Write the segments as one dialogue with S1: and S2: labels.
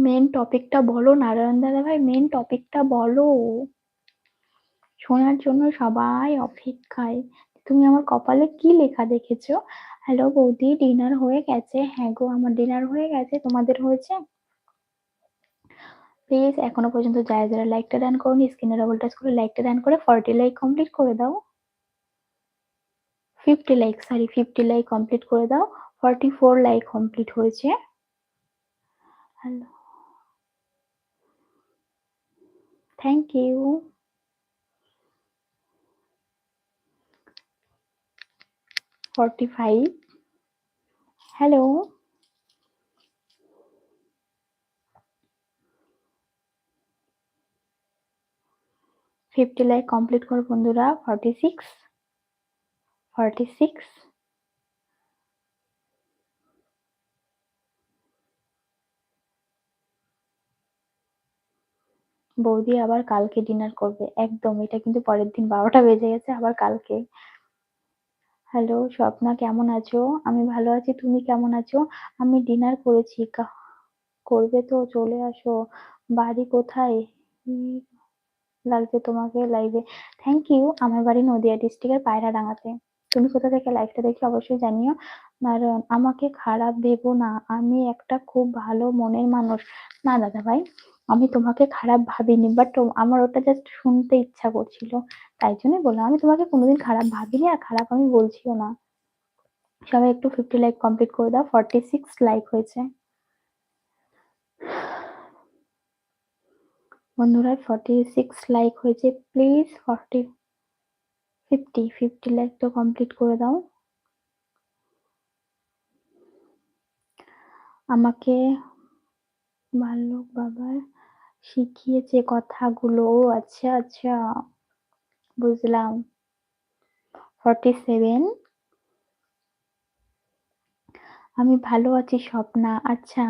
S1: Main টপিকটা বলো নারায়ণ দাদা ভাই, মেন টপিকটা বলো। শোনার জন্য সবাই অপেক্ষায়। তুমি আমার কপালে কি লেখা দেখেছো? হ্যালো বৌদি, ডিনার হয়ে গেছে? হ্যাঁ গো, আমার ডিনার হয়ে গেছে। তোমাদের হয়েছে? প্লিজ এখনো পর্যন্ত যারা যারা লাইকটা ডান করোনি, স্ক্রিনে ডবল টাচ করে লাইকটা ডান করে 40 লাইক কমপ্লিট করে দাও। 50 লাইক, সরি 50 লাইক কমপ্লিট করে দাও। 44 লাইক কমপ্লিট হয়েছে। Hello, thank you. 45। Hello, 50 like complete করো বন্ধুরা। 46, 46। বৌদি আবার কালকে ডিনার করবে, একদম। এটা কিন্তু পরের দিন 12টা বেজে গেছে, আবার কালকে। হ্যালো স্বপ্না, কেমন আছো? আমি ভালো আছি, তুমি কেমন আছো? আমি ডিনার করেছি। করবে তো চলে আসো। বাড়ি কোথায়? লাগছে তোমাকে লাইভে। Thank you. আমার বাড়ি নদিয়া ডিস্ট্রিক্টের পায়রাডাঙ্গাতে। তুমি কোথা থেকে লাইভটা দেখছো অবশ্যই জানিও। নারায়ণ, আমাকে খারাপ ভেবো না, আমি একটা খুব ভালো মনের মানুষ। না দাদা ভাই, আমি তোমাকে খারাপ ভাবিনি, বাট আমার ওটা জাস্ট শুনতে ইচ্ছা করছিল, তাই জন্য বললাম। আমি তোমাকে কোনোদিন খারাপ ভাবিনি, আর খারাপ আমি বলছিও না। সবাই একটু 50 লাইক কমপ্লিট করে দাও। 46 লাইক হয়েছে বন্ধুরা, 46 লাইক হয়েছে। প্লিজ 50 লাইক তো কমপ্লিট করে দাও। আমাকে বাল্যক বাবার শিখিয়েছে কথাগুলো। ও আচ্ছা আচ্ছা, বুঝলাম। 47। আমি ভালো আছি স্বপ্না। আচ্ছা,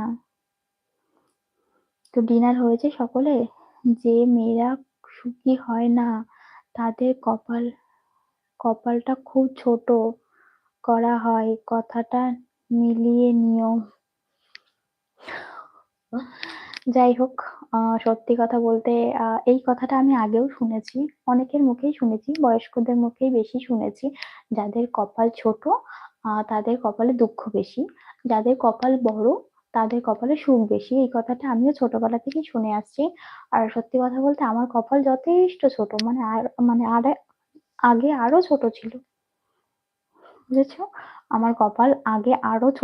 S1: তো ডিনার হয়েছে সকলে? যে মেয়েরা সুখী হয় না তাদের কপালটা খুব ছোট করা হয়, কথাটা মিলিয়ে নিও। যাই হোক, সত্যি কথা বলতে এই কথাটা আমি আগেও শুনেছি, অনেকের মুখেই শুনেছি, বয়স্কদের মুখেই বেশি শুনেছি। যাদের কপাল ছোট তাদের কপালে দুঃখ বেশি, যাদের কপাল বড় তাদের কপালে সুখ বেশি। এই কথাটা আমিও ছোটবেলা থেকেই শুনে আসছি। আর সত্যি কথা বলতে আমার কপাল যথেষ্ট ছোট, মানে আগে আরো ছোট ছিল, বুঝেছো? আমার কপাল আগে আরো